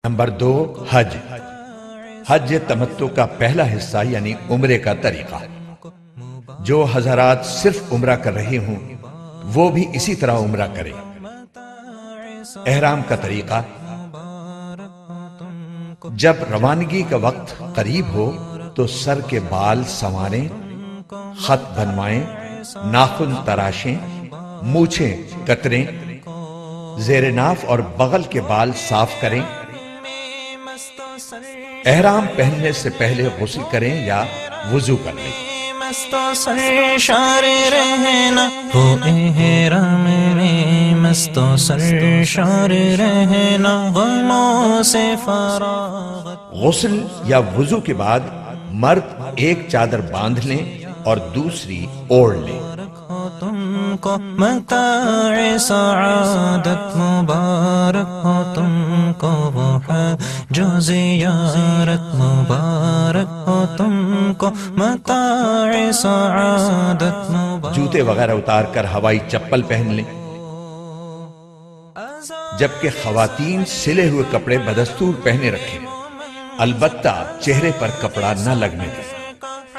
Number 2، حج۔ حج تمتع کا پہلا حصہ یعنی عمرے کا طریقہ۔ جو حضرات صرف عمرہ کر رہے ہوں وہ بھی اسی طرح عمرہ کریں۔ احرام کا طریقہ: جب روانگی کا وقت قریب ہو تو سر کے بال سنواریں، خط بنوائیں، ناخن تراشیں، مونچھیں کتریں، زیر ناف اور بغل کے بال صاف کریں۔ احرام پہننے سے پہلے غسل کریں یا وضو کر لیں۔ مستو سرشار رہنا وہ احرام میں، مستو سرشار رہنا غموں سے فراغت۔ غسل یا وضو کے بعد مرد ایک چادر باندھ لیں اور دوسری اوڑھ لیں۔ ہو تم کو متاع سعادت، مبارک ہو تم کو وہ حج و زیارت، مبارک ہو تم کو متاع سعادت، مبارک۔ جوتے وغیرہ اتار کر ہوائی چپل پہن لیں، جبکہ خواتین سلے ہوئے کپڑے بدستور پہنے رکھیں، البتہ چہرے پر کپڑا نہ لگنے دیں۔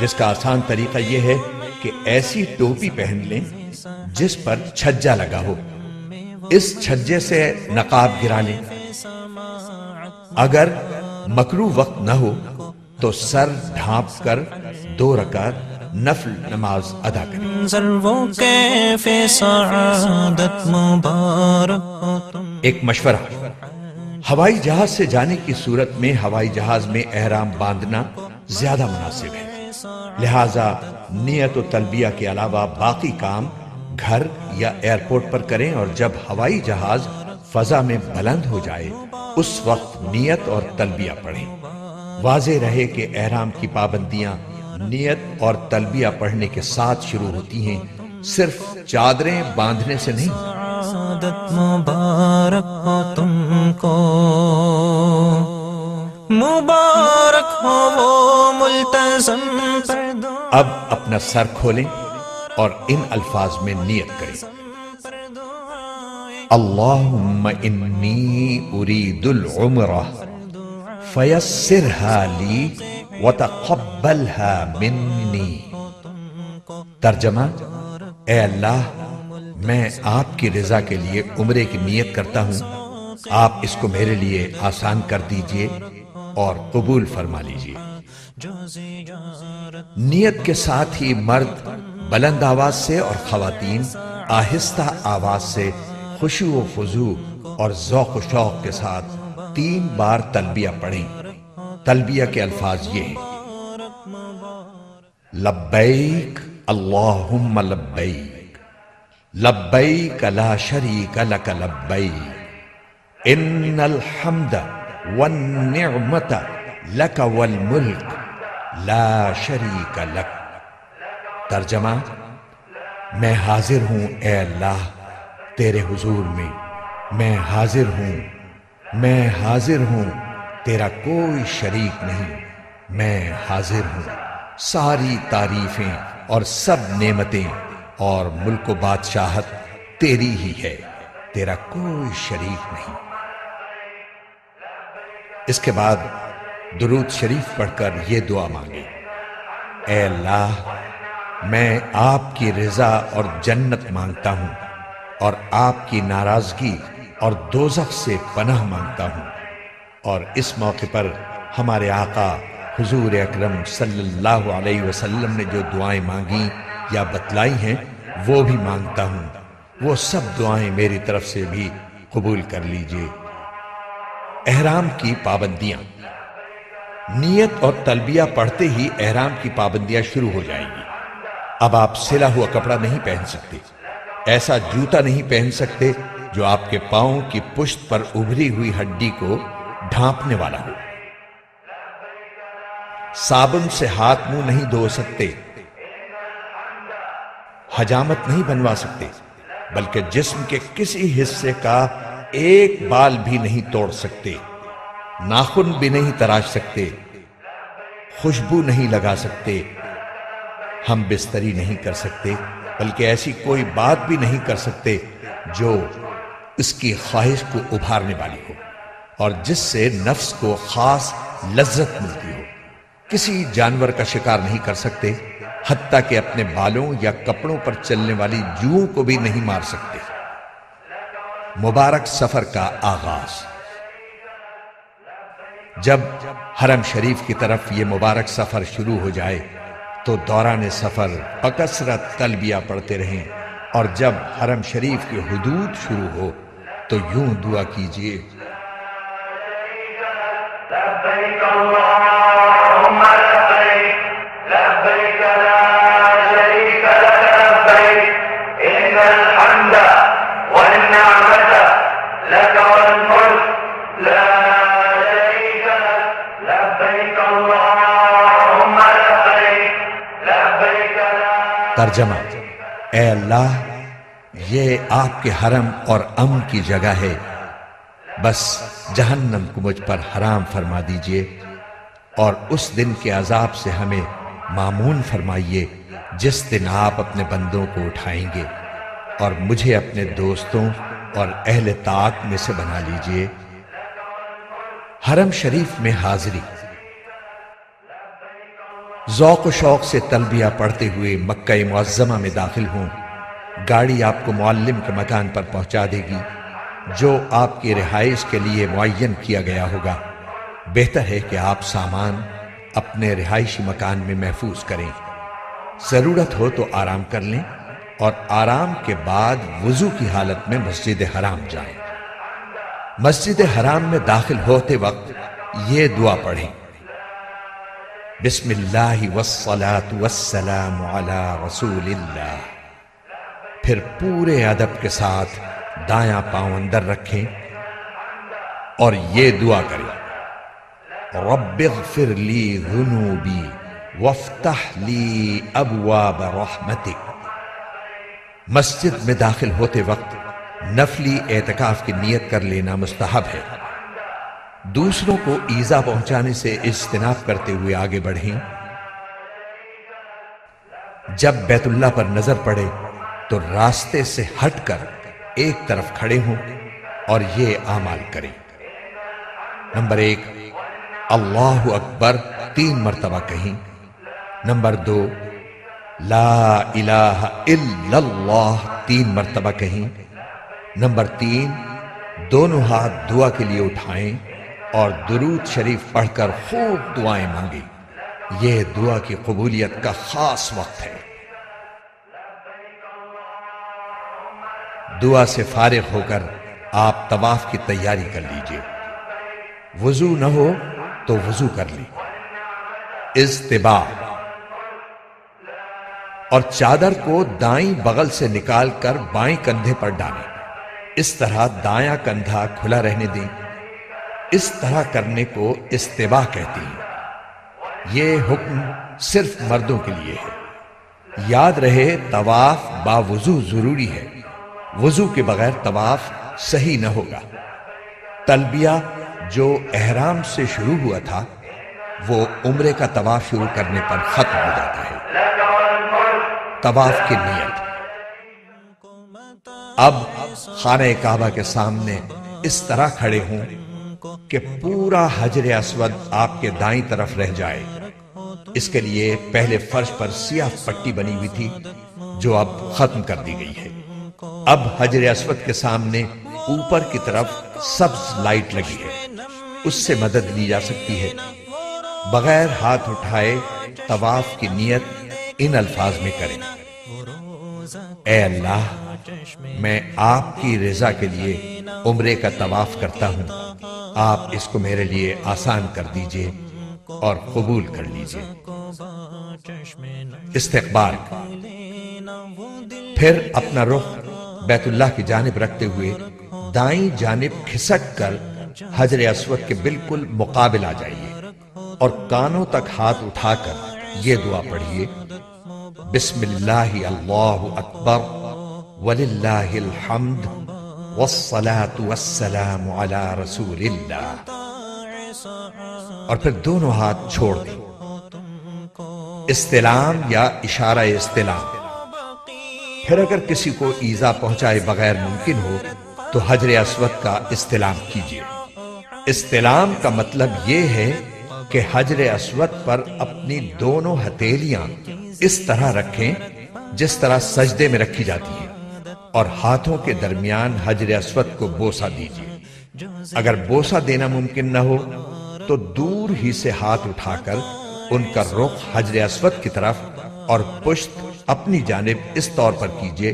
جس کا آسان طریقہ یہ ہے کہ ایسی ٹوپی پہن لیں جس پر چھجا لگا ہو، اس چھجے سے نقاب گرا لیں۔ اگر مکروہ وقت نہ ہو تو سر ڈھانپ کر 2 رکعت نفل نماز ادا کریں۔ وہ کیف سعادت، مبارک ہو تم۔ ایک مشورہ: ہوائی جہاز سے جانے کی صورت میں ہوائی جہاز میں احرام باندھنا زیادہ مناسب ہے، لہذا نیت و تلبیہ کے علاوہ باقی کام گھر یا ایئرپورٹ پر کریں، اور جب ہوائی جہاز فضا میں بلند ہو جائے اس وقت نیت اور تلبیہ پڑھیں۔ واضح رہے کہ احرام کی پابندیاں نیت اور تلبیہ پڑھنے کے ساتھ شروع ہوتی ہیں، صرف چادریں باندھنے سے نہیں۔ سعادت مبارک ہو تم کو، مبارک ہو وہ ملتزم پردوں۔ اب اپنا سر کھولیں اور ان الفاظ میں نیت کریں: اللہم انی ارید العمرہ فیسرها لی وتقبلها منی۔ ترجمہ: اے اللہ، میں آپ کی رضا کے لیے عمرے کی نیت کرتا ہوں، آپ اس کو میرے لیے آسان کر دیجئے اور قبول فرما لیجئے۔ نیت کے ساتھ ہی مرد بلند آواز سے اور خواتین آہستہ آواز سے خشوع و خضوع اور ذوق و شوق کے ساتھ 3 بار تلبیہ پڑھیں۔ تلبیہ کے الفاظ یہ ہیں: لبیک اللہم لبیک، لبیک لا شریک لک لبیک، ان الحمد والنعمت لک والملک لا شریک لک۔ ترجمہ: میں حاضر ہوں اے اللہ تیرے حضور میں حاضر ہوں، میں حاضر ہوں، تیرا کوئی شریک نہیں، میں حاضر ہوں، ساری تعریفیں اور سب نعمتیں اور ملک و بادشاہت تیری ہی ہے، تیرا کوئی شریک نہیں۔ اس کے بعد درود شریف پڑھ کر یہ دعا مانگیں: اے اللہ، میں آپ کی رضا اور جنت مانگتا ہوں اور آپ کی ناراضگی اور دوزخ سے پناہ مانگتا ہوں، اور اس موقع پر ہمارے آقا حضور اکرم صلی اللہ علیہ وسلم نے جو دعائیں مانگی یا بتلائی ہیں وہ بھی مانگتا ہوں، وہ سب دعائیں میری طرف سے بھی قبول کر لیجئے۔ احرام کی پابندیاں: نیت اور تلبیہ پڑھتے ہی احرام کی پابندیاں شروع ہو جائیں گی۔ اب آپ سلا ہوا کپڑا نہیں پہن سکتے، ایسا جوتا نہیں پہن سکتے جو آپ کے پاؤں کی پشت پر ابھری ہوئی ہڈی کو ڈھانپنے والا ہو۔ صابن سے ہاتھ منہ نہیں دھو سکتے، حجامت نہیں بنوا سکتے، بلکہ جسم کے کسی حصے کا ایک بال بھی نہیں توڑ سکتے، ناخن بھی نہیں تراش سکتے، خوشبو نہیں لگا سکتے، ہم بستری نہیں کر سکتے، بلکہ ایسی کوئی بات بھی نہیں کر سکتے جو اس کی خواہش کو ابھارنے والی ہو۔ اور جس سے نفس کو خاص لذت ملتی ہو۔ کسی جانور کا شکار نہیں کر سکتے، حتیٰ کہ اپنے بالوں یا کپڑوں پر چلنے والی جوؤں کو بھی نہیں مار سکتے۔ مبارک سفر کا آغاز۔ جب حرم شریف کی طرف یہ مبارک سفر شروع ہو جائے تو دوران سفر بکثرت تلبیہ پڑھتے رہیں، اور جب حرم شریف کی حدود شروع ہو تو یوں دعا کیجیے: لبيك اللهم لبيك لبيك لا شريك لك لبيك إن الحمد والنعمة لك والملك لا شريك لك لبيك اللهم لبيك لبيك لا ترجمہ: اے اللہ، یہ آپ کے حرم اور امن کی جگہ ہے، بس جہنم کو مجھ پر حرام فرما دیجئے، اور اس دن کے عذاب سے ہمیں مامون فرمائیے جس دن آپ اپنے بندوں کو اٹھائیں گے، اور مجھے اپنے دوستوں اور اہل طاعت میں سے بنا لیجئے۔ حرم شریف میں حاضری۔ ذوق و شوق سے تلبیہ پڑھتے ہوئے مکہ معظمہ میں داخل ہوں۔ گاڑی آپ کو معلم کے مکان پر پہنچا دے گی جو آپ کی رہائش کے لیے معین کیا گیا ہوگا۔ بہتر ہے کہ آپ سامان اپنے رہائشی مکان میں محفوظ کریں۔ ضرورت ہو تو آرام کر لیں، اور آرام کے بعد وضو کی حالت میں مسجد حرام جائیں۔ مسجد حرام میں داخل ہوتے وقت یہ دعا پڑھیں: بسم اللہ والصلاة والسلام علی رسول اللہ۔ پھر پورے ادب کے ساتھ دایاں پاؤں اندر رکھیں اور یہ دعا کریں: رب اغفر لی ذنوبی وافتح لی ابواب رحمتک۔ مسجد میں داخل ہوتے وقت نفلی اعتکاف کی نیت کر لینا مستحب ہے۔ دوسروں کو ایذا پہنچانے سے اجتناب کرتے ہوئے آگے بڑھیں۔ جب بیت اللہ پر نظر پڑے تو راستے سے ہٹ کر ایک طرف کھڑے ہوں اور یہ اعمال کریں: نمبر 1، اللہ اکبر 3 مرتبہ کہیں۔ نمبر 2، لا الہ الا اللہ 3 مرتبہ کہیں۔ نمبر 3، دونوں ہاتھ دعا کے لیے اٹھائیں اور درود شریف پڑھ کر خوب دعائیں مانگیں۔ یہ دعا کی قبولیت کا خاص وقت ہے۔ دعا سے فارغ ہو کر آپ طواف کی تیاری کر لیجئے۔ وضو نہ ہو تو وضو کر لیں۔ اضطباع، اور چادر کو دائیں بغل سے نکال کر بائیں کندھے پر ڈالیں۔ اس طرح دایاں کندھا کھلا رہنے دیں۔ اس طرح کرنے کو اضطباع کہتے ہیں۔ یہ حکم صرف مردوں کے لیے ہے۔ یاد رہے طواف باوضو ضروری ہے۔ وضو کے بغیر طواف صحیح نہ ہوگا۔ تلبیہ جو احرام سے شروع ہوا تھا وہ عمرے کا طواف شروع کرنے پر ختم ہو جاتا ہے۔ طواف کی نیت۔ اب خانہ کعبہ کے سامنے اس طرح کھڑے ہوں کہ پورا حجر اسود آپ کے دائیں طرف رہ جائے۔ اس کے لیے پہلے فرش پر سیاہ پٹی بنی ہوئی تھی جو اب ختم کر دی گئی ہے۔ اب حجر اسود کے سامنے اوپر کی طرف سبز لائٹ لگی ہے، اس سے مدد لی جا سکتی ہے۔ بغیر ہاتھ اٹھائے طواف کی نیت ان الفاظ میں کریں: اے اللہ، میں آپ کی رضا کے لیے عمرے کا طواف کرتا ہوں، آپ اس کو میرے لیے آسان کر دیجئے اور قبول کر لیجئے۔ استقبال، پھر اپنا رخ بیت اللہ کی جانب رکھتے ہوئے دائیں جانب کھسک کر حجر اسود کے بالکل مقابل آ جائیے اور کانوں تک ہاتھ اٹھا کر یہ دعا پڑھیے: بسم اللہ اللہ اکبر وللہ الحمد والصلاة والسلام علی رسول اللہ، اور پھر دونوں ہاتھ چھوڑ دیں۔ استلام یا اشارہ استلام۔ پھر اگر کسی کو ایذا پہنچائے بغیر ممکن ہو تو حجر اسود کا استلام کیجیے۔ استلام کا مطلب یہ ہے کہ حجر اسود پر اپنی دونوں ہتھیلیاں اس طرح رکھیں جس طرح سجدے میں رکھی جاتی ہیں، اور ہاتھوں کے درمیان حجر اسود کو بوسہ دیجیے۔ اگر بوسہ دینا ممکن نہ ہو تو دور ہی سے ہاتھ اٹھا کر ان کا رخ حجر اسود کی طرف اور پشت اپنی جانب اس طور پر کیجیے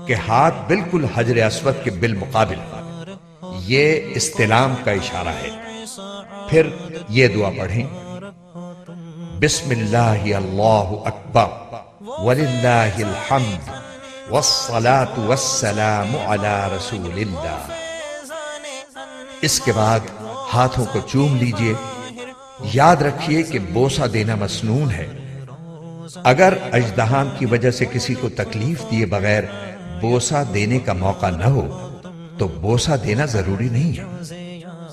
کہ ہاتھ بالکل حجر اسود کے بالمقابل ہو۔ یہ استلام کا اشارہ ہے۔ پھر یہ دعا پڑھیں: بسم اللہ اللہ اکبر وللہ الحمد والصلاة والسلام علی رسول اللہ۔ اس کے بعد ہاتھوں کو چوم لیجئے۔ یاد رکھیے کہ بوسہ دینا مسنون ہے۔ اگر اژدہام کی وجہ سے کسی کو تکلیف دیے بغیر بوسہ دینے کا موقع نہ ہو تو بوسہ دینا ضروری نہیں ہے۔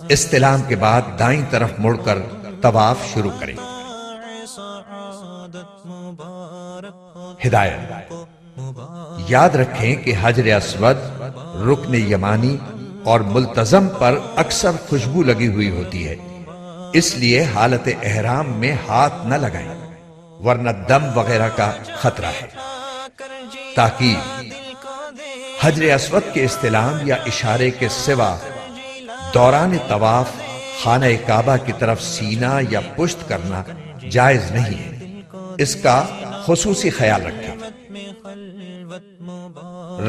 استلام کے بعد دائیں طرف مڑ کر طواف شروع کریں۔ ہدایت: یاد رکھیں کہ حجر اسود، رکن یمانی اور ملتزم پر اکثر خوشبو لگی ہوئی ہوتی ہے، اس لیے حالت احرام میں ہاتھ نہ لگائیں ورنہ دم وغیرہ کا خطرہ ہے۔ تاکید: حجر اسود کے استلام یا اشارے کے سوا دوران طواف خانہ کعبہ کی طرف سینہ یا پشت کرنا جائز نہیں ہے، اس کا خصوصی خیال رکھیں۔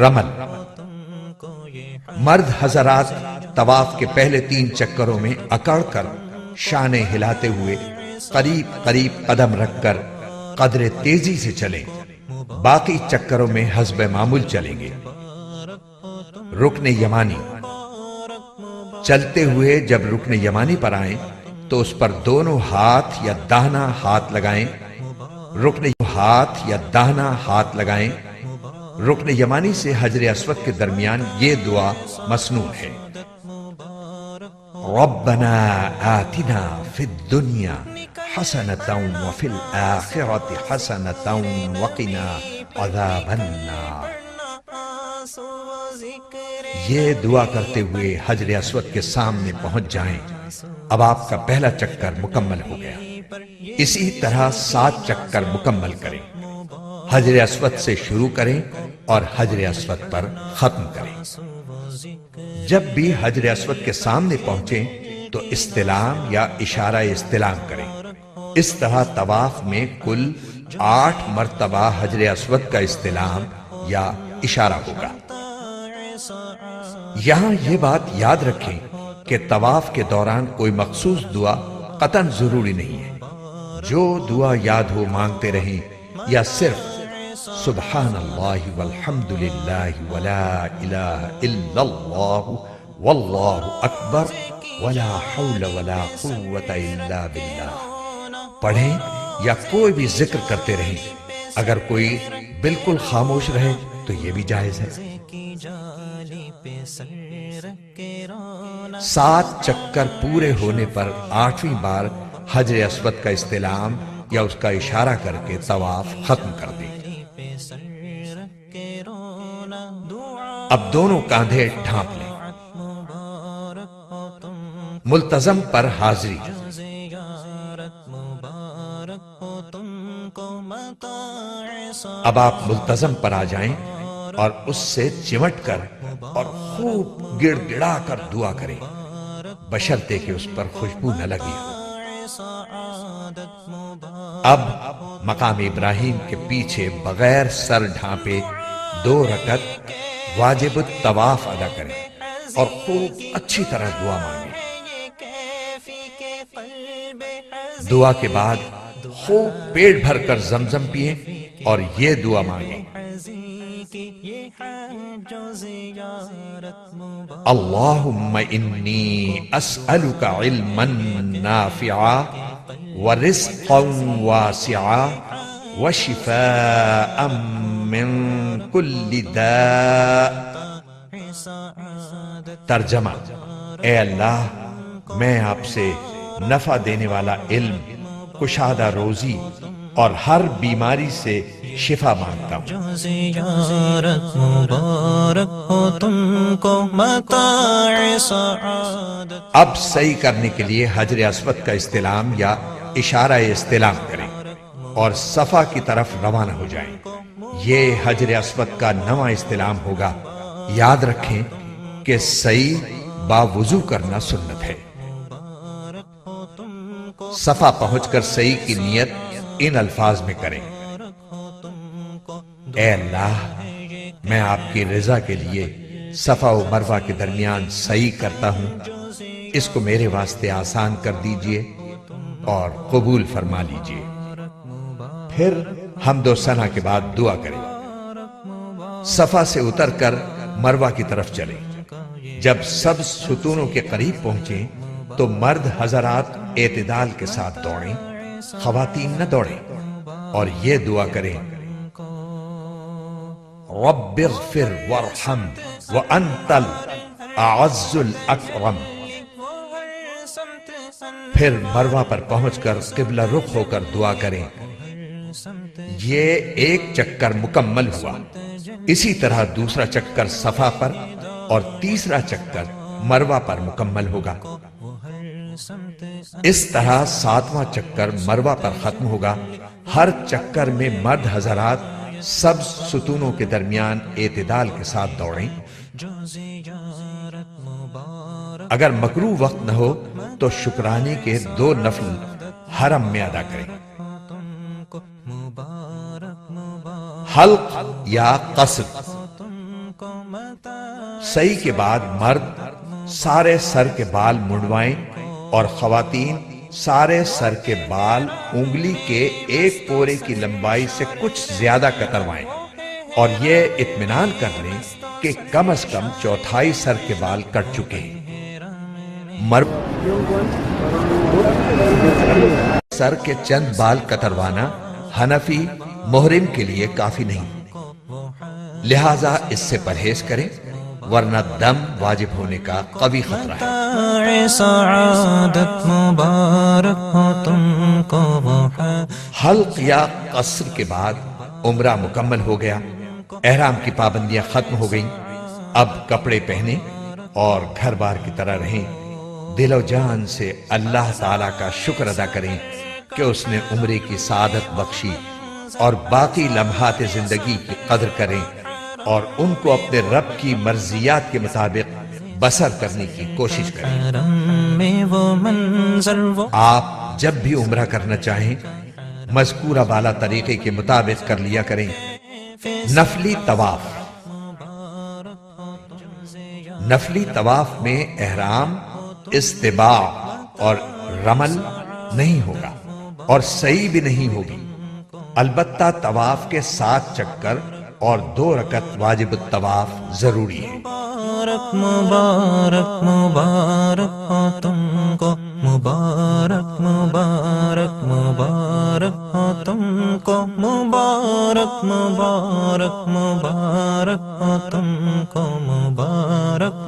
رمل: مرد حضرات طواف کے پہلے 3 چکروں میں اکڑ کر شانے ہلاتے ہوئے قریب قریب قدم رکھ کر قدر تیزی سے چلیں، باقی چکروں میں حسب معمول چلیں گے۔ رکن یمانی: چلتے ہوئے جب رکن یمانی پر آئیں تو اس پر دونوں ہاتھ یا داہنا ہاتھ لگائیں۔ ہاتھ لگائیں۔ رکن یمانی سے حجر اسود کے درمیان یہ دعا مسنون ہے: ربنا آتنا فی الدنیا حسنۃ وفی الآخرۃ حسنۃ وقنا عذاب النار۔ یہ دعا کرتے ہوئے حجر اسود کے سامنے پہنچ جائیں۔ اب آپ کا پہلا چکر مکمل ہو گیا۔ اسی طرح 7 چکر مکمل کریں۔ حجر اسود سے شروع کریں اور حجر اسود پر ختم کریں۔ جب بھی حجر اسود کے سامنے پہنچیں تو استلام یا اشارہ استلام کریں۔ اس طرح طواف میں کل 8 مرتبہ حجر اسود کا استلام یا اشارہ ہوگا۔ یہاں یہ بات یاد رکھیں کہ طواف کے دوران کوئی مخصوص دعا قطعاً ضروری نہیں ہے۔ جو دعا یاد ہو مانگتے رہیں یا صرف سبحان اللہ والحمد للہ ولا الہ الا اللہ واللہ اکبر ولا حول ولا قوت الا باللہ پڑھیں یا کوئی بھی ذکر کرتے رہیں۔ اگر کوئی بالکل خاموش رہے تو یہ بھی جائز ہے۔ 7 چکر پورے ہونے پر 8ویں بار حجر اسود کا استلام یا اس کا اشارہ کر کے طواف ختم کر دیں۔ اب دونوں کاندھے ڈھانپ لیں۔ ملتزم پر حاضری: اب آپ ملتزم پر آ جائیں اور اس سے چمٹ کر اور خوب گڑ گڑا کر دعا کریں، بشرطے کہ اس پر خوشبو نہ لگی ہو۔ اب مقام ابراہیم کے پیچھے بغیر سر ڈھانپے 2 رکعت واجب الطواف ادا کریں اور خوب اچھی طرح دعا مانگیں۔ دعا کے بعد خوب پیٹ بھر کر زمزم پئیں اور یہ دعا مانگیں: اللہم انی اسألک علما نافعا ورزقا واسعا وشفاء من کل داء۔ ترجمہ: اے اللہ، میں آپ سے نفع دینے والا علم، کشادہ روزی اور ہر بیماری سے شفا مانگتا ہوں۔ جو زیارت مبارک ہو تم کو متاع سعادت۔ اب صحیح کرنے کے لیے حجر اسود کا استلام یا اشارہ استلام کریں اور صفا کی طرف روانہ ہو جائیں۔ یہ حجر اسود کا نواں استلام ہوگا۔ یاد رکھیں کہ صحیح باوضو کرنا سنت ہے۔ صفا پہنچ کر صحیح کی نیت ان الفاظ میں کریں: اے اللہ، میں آپ کی رضا کے لیے صفا و مروہ کے درمیان صحیح کرتا ہوں، اس کو میرے واسطے آسان کر دیجئے اور قبول فرما لیجئے۔ پھر حمد و ثنا کے بعد دعا کریں۔ صفا سے اتر کر مروہ کی طرف چلیں۔ جب سب ستونوں کے قریب پہنچیں تو مرد حضرات اعتدال کے ساتھ دوڑیں، خواتین نہ دوڑیں، اور یہ دعا کریں: رب اغفر وارحم وانت الاعز الاکرم۔ پھر مروہ پر پہنچ کر قبلہ رخ ہو کر دعا کریں۔ یہ ایک چکر مکمل ہوا۔ اسی طرح دوسرا چکر صفا پر اور تیسرا چکر مروہ پر مکمل ہوگا۔ اس طرح 7واں چکر مروہ پر ختم ہوگا۔ ہر چکر میں مرد حضرات سب ستونوں کے درمیان اعتدال کے ساتھ دوڑیں۔ اگر مکروہ وقت نہ ہو تو شکرانے کے 2 نفل حرم میں ادا کریں۔ حلق یا قصر: صحیح کے بعد مرد سارے سر کے بال منڈوائیں اور خواتین سارے سر کے بال انگلی کے ایک پورے کی لمبائی سے کچھ زیادہ کتروائیں اور یہ اطمینان کر لیں کہ کم از کم چوتھائی سر کے بال کٹ چکے ہیں۔ سر کے چند بال کتروانا حنفی محرم کے لیے کافی نہیں، لہذا اس سے پرہیز کریں ورنہ دم واجب ہونے کا قوی خطرہ ہے۔ متاع سعادت مبارک ہو تم کو وہ ہے۔ حلق یا قصر کے بعد عمرہ مکمل ہو گیا، احرام کی پابندیاں ختم ہو گئیں۔ اب کپڑے پہنیں اور گھر بار کی طرح رہیں۔ دل و جان سے اللہ تعالیٰ کا شکر ادا کریں کہ اس نے عمرے کی سعادت بخشی، اور باقی لمحات زندگی کی قدر کریں اور ان کو اپنے رب کی مرضیات کے مطابق بسر کرنے کی کوشش کریں۔ حرم میں وہ منظر وہ آپ جب بھی عمرہ کرنا چاہیں مذکورہ بالا طریقے کے مطابق کر لیا کریں۔ نفلی طواف: نفلی طواف میں احرام، استباع اور رمل نہیں ہوگا اور صحیح بھی نہیں ہوگی، البتہ طواف کے 7 چکر اور 2 رکعت واجب الطواف ضروری ہے۔ مبارک مبارک مبارک ہو تم کو، مبارک مبارک مبارک ہو تم کو، مبارک مبارک مبارک ہو تم کو، مبارک